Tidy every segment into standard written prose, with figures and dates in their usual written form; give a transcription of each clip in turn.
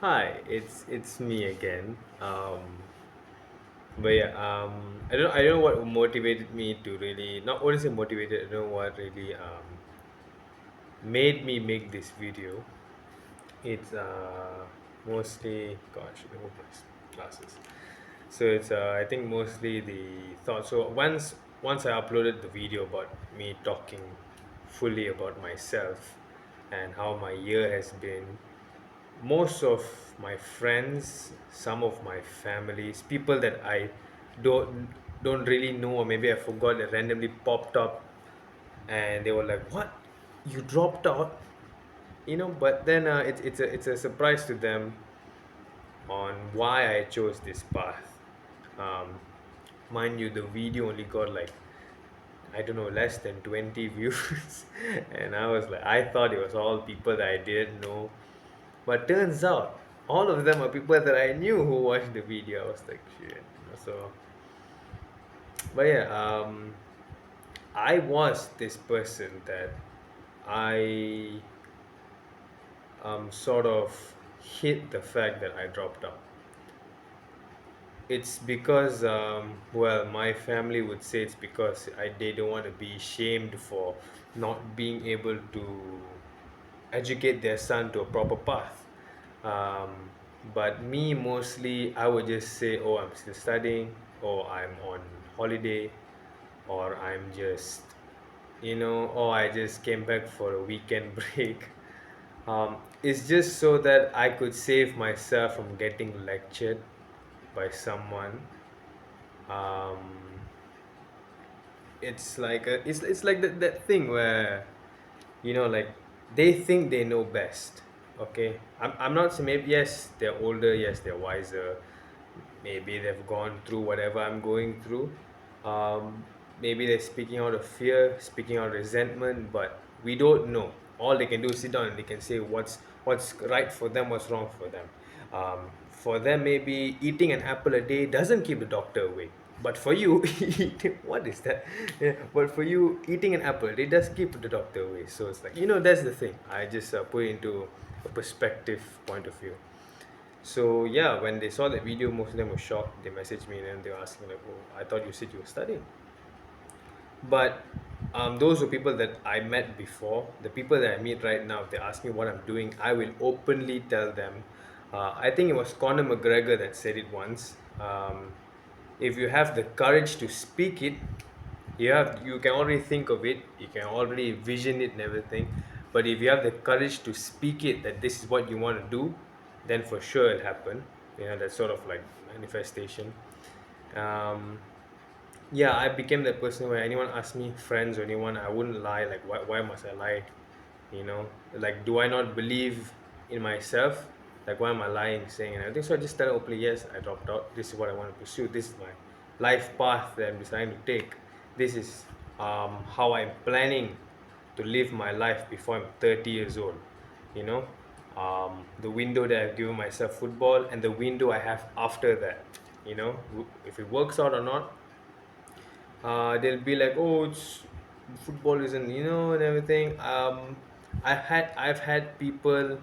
Hi, it's me again. But yeah, I don't know what motivated me to really not what is it motivated. I don't know what really made me make this video. It's mostly gosh, I remove my glasses. So it's I think mostly the thought. So once I uploaded the video about me talking fully about myself and how my year has been, most of my friends, some of my families, people that I don't don't really know, or maybe I forgot, that randomly popped up and they were like, "What? You dropped out?" But then it's a surprise to them on why I chose this path. Um, Mind you, the video only got like, I don't know, less than 20 views, and I thought it was all people that I didn't know. But turns out all of them are people that I knew who watched the video. I was like, shit. So, but yeah, I was this person that I sort of hid the fact that I dropped out. It's because, well, my family would say it's because they don't want to be shamed for not being able to educate their son to a proper path. Um, but me, mostly, I would just say, oh, I'm still studying, or I'm on holiday, or I'm just, or I just came back for a weekend break. It's just so that I could save myself from getting lectured by someone. Um, it's like that thing where like they think they know best. Okay, I'm not saying, maybe yes they're older, yes they're wiser, maybe they've gone through whatever I'm going through. Maybe they're speaking out of fear, speaking out of resentment, but we don't know. All they can do is sit down and they can say what's right for them, what's wrong for them. For them, maybe eating an apple a day doesn't keep the doctor away, but for you, what is that? Yeah, but for you, eating an apple, it does keep the doctor away. So it's like, that's the thing. I just put it into a perspective point of view. So yeah, when they saw that video, most of them were shocked. They messaged me and then they were asking like, "Oh, I thought you said you were studying." But those were people that I met before. The people that I meet right now, if they ask me what I'm doing, I will openly tell them. I think it was Conor McGregor that said it once. If you have the courage to speak it, you can already think of it, you can already vision it and everything. But if you have the courage to speak it, that this is what you want to do, then for sure it'll happen. That's sort of like manifestation. Um, yeah, I became that person where anyone asks me, friends or anyone, I wouldn't lie. Like, why must I lie? You know, like, do I not believe in myself? Like, why am I lying, saying? And I think so. I just tell openly, yes, I dropped out. This is what I want to pursue. This is my life path that I'm deciding to take. This is how I'm planning to live my life before I'm 30 years old. You know, the window that I've given myself, football, and the window I have after that. If it works out or not, they'll be like, oh, it's football isn't, and everything. I've had people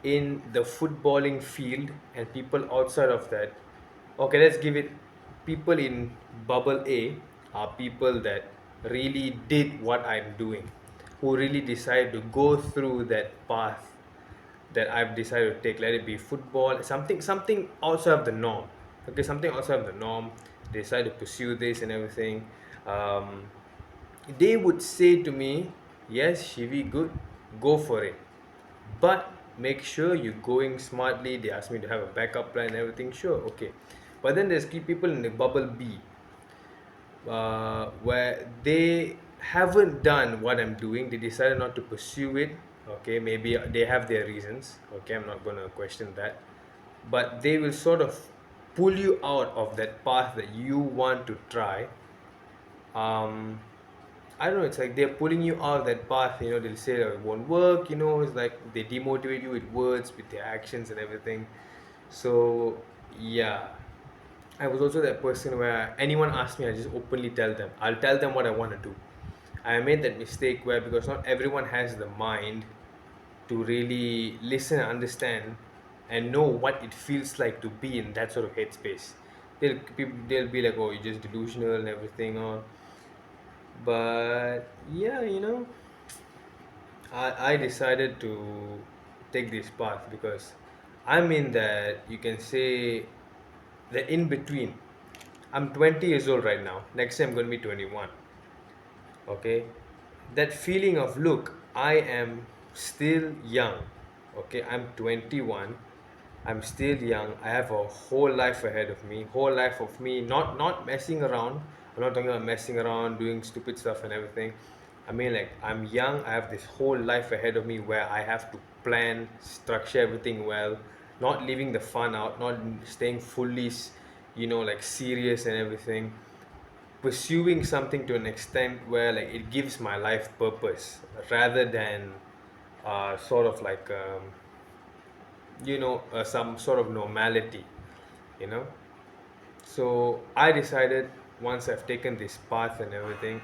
in the footballing field and people outside of that. Okay, let's give it, people in bubble A are people that really did what I'm doing, who really decided to go through that path that I've decided to take. Let it be football, something outside of the norm. Okay, something outside of the norm. They decide to pursue this and everything. Um, they would say to me, "Yes, Shivi, good, go for it, but make sure you're going smartly." They ask me to have a backup plan and everything. Sure, okay, but then there's people in the bubble B, where they haven't done what I'm doing. They decided not to pursue it. Okay, maybe they have their reasons. Okay, I'm not gonna question that, but they will sort of pull you out of that path that you want to try. Um, I don't know. It's like they're pulling you out of that path. They'll say that it won't work. It's like they demotivate you with words, with their actions and everything. So yeah, I was also that person where anyone asks me, I just openly tell them. I'll tell them what I want to do. I made that mistake because not everyone has the mind to really listen and understand and know what it feels like to be in that sort of headspace. They'll be like, oh, you're just delusional and everything on. But yeah, I decided to take this path because I'm in that, you can say, the in between. I'm 20 years old right now. Next year I'm going to be 21. Okay, that feeling of, look, I am still young. Okay, I'm 21. I'm still young. I have a whole life ahead of me. Whole life of me not messing around. I'm not talking about messing around, doing stupid stuff and everything. I mean, like, I'm young. I have this whole life ahead of me where I have to plan, structure everything well, not leaving the fun out, not staying fully, like, serious and everything, pursuing something to an extent where, like, it gives my life purpose rather than sort of like, some sort of normality, you know. So I decided, once I've taken this path and everything,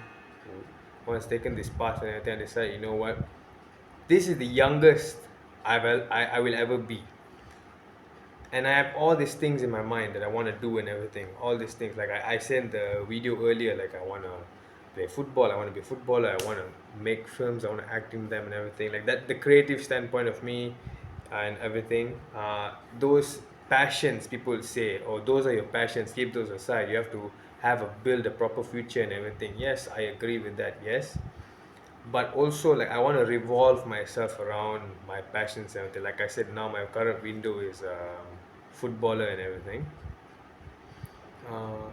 I decided, you know what, this is the youngest I will ever be, and I have all these things in my mind that I want to do and everything. All these things, like I said in the video earlier, like I want to play football, I want to be a footballer, I want to make films, I want to act in them and everything. Like that, the creative standpoint of me and everything. Those passions, people say, oh, those are your passions. Keep those aside. You have to have a build a proper future and everything. Yes, I agree with that. Yes, but also, like, I want to revolve myself around my passions and everything. Like I said, now my current window is footballer and everything. uh,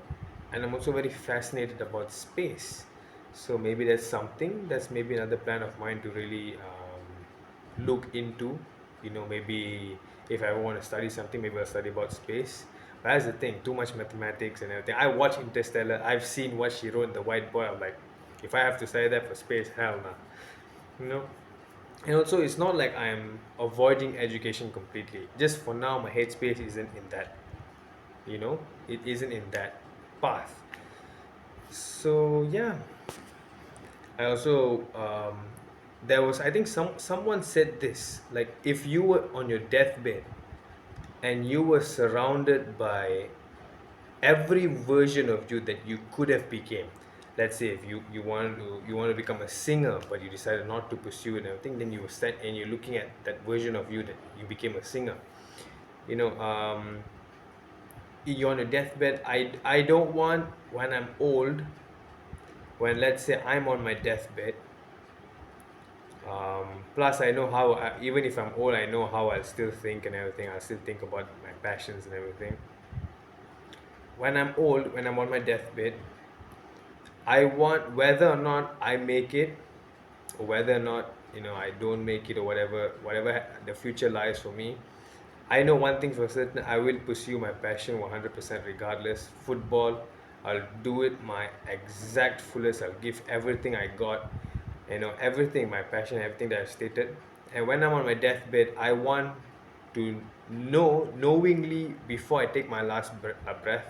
and I'm also very fascinated about space. So maybe that's maybe another plan of mine to really look into. Maybe if I want to study something, maybe I'll study about space. But that's the thing, too much mathematics and everything. I watch Interstellar, I've seen what she wrote in the whiteboard. I'm like, if I have to study that for space, hell nah. you know and also, it's not like I'm avoiding education completely. Just for now, my headspace isn't in that. It isn't in that path. So yeah, I also, there was, I think, someone said this, like, if you were on your deathbed and you were surrounded by every version of you that you could have became. Let's say if you want to become a singer, but you decided not to pursue it and everything, then you set and you're looking at that version of you that you became a singer. you know um, you're on a deathbed. I don't want, when I'm old, when, let's say, I'm on my deathbed, plus I know how even if I'm old, I know how I'll still think and everything. I'll still think about my passions and everything. When I'm old, when I'm on my deathbed, I want, whether or not I make it, or whether or not, I don't make it, or whatever the future lies for me. I know one thing for certain: I will pursue my passion 100% regardless. Football, I'll do it my exact fullest. I'll give everything I got, everything, my passion, everything that I've stated. And when I'm on my deathbed, I want to know, knowingly, before I take my last breath,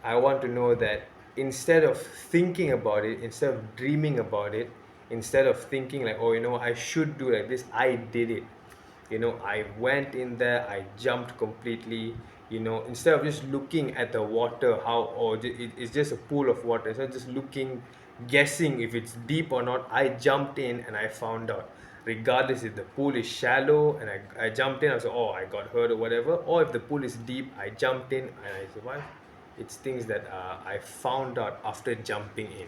I want to know that instead of thinking about it, instead of dreaming about it, instead of thinking like, oh, I should do like this, I did it. I went in there, I jumped completely. Instead of just looking at the water, how, or it's just a pool of water, instead of just looking, guessing if it's deep or not, I jumped in and I found out. Regardless if the pool is shallow and I jumped in, I was like, oh, I got hurt or whatever, or if the pool is deep, I jumped in and I survived. It's things that I found out after jumping in.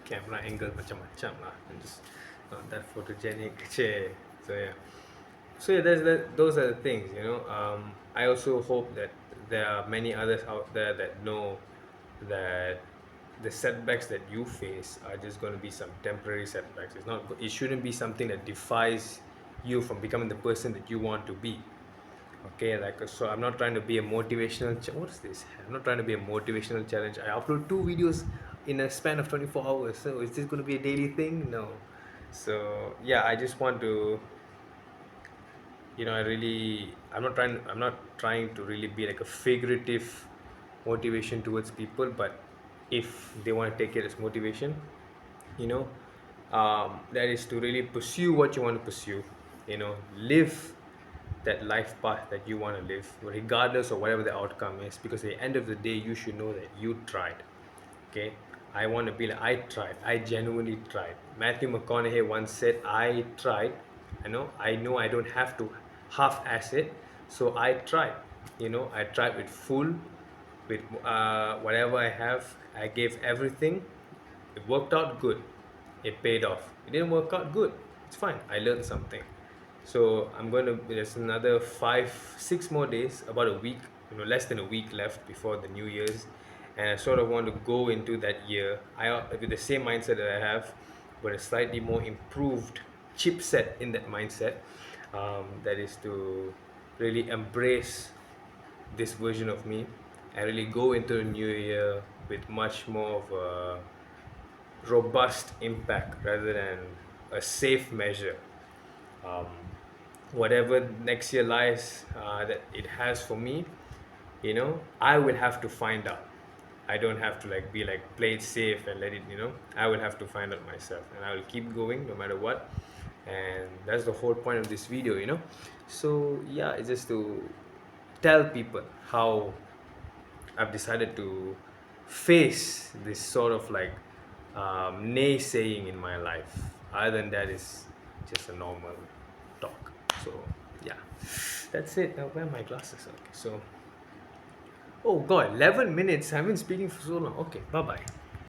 Camera angle macam-macam lah, and just not that photogenic. Che. So yeah. So yeah, those are the things. I also hope that there are many others out there that know that the setbacks that you face are just going to be some temporary setbacks. It shouldn't be something that defies you from becoming the person that you want to be. Okay, like, so I'm not trying to be a motivational what is this? I'm not trying to be a motivational challenge. I upload 2 videos in a span of 24 hours, so is this going to be a daily thing? No. So yeah, I just want to, I'm not trying to really be like a figurative motivation towards people, but if they want to take it as motivation, you know that is to really pursue what you want to pursue. Live that life path that you want to live, regardless of whatever the outcome is, because at the end of the day, you should know that you tried. Okay, I want to be like, I tried, I genuinely tried. Matthew McConaughey once said, I tried. I know I don't have to half-ass it, so I tried. I tried with full, with whatever I have. I gave everything. It worked out good. It paid off. It didn't work out good. It's fine. I learned something. So I'm going to, there's another 6 more days, about a week, less than a week left before the New Year's. And I sort of want to go into that year with the same mindset that I have, but a slightly more improved chipset in that mindset. That is to really embrace this version of me and really go into the new year with much more of a robust impact rather than a safe measure. um, Whatever next year lies, that it has for me, I will have to find out. I don't have to like be like play it safe and let it, I will have to find out myself, and I will keep going no matter what. And that's the whole point of this video, so yeah, it's just to tell people how I've decided to face this sort of like naysaying in my life. Other than that, it's just a normal talk. So yeah, that's it. Where are my glasses? Okay, so oh god, 11 minutes. I've been speaking for so long. Okay, bye bye.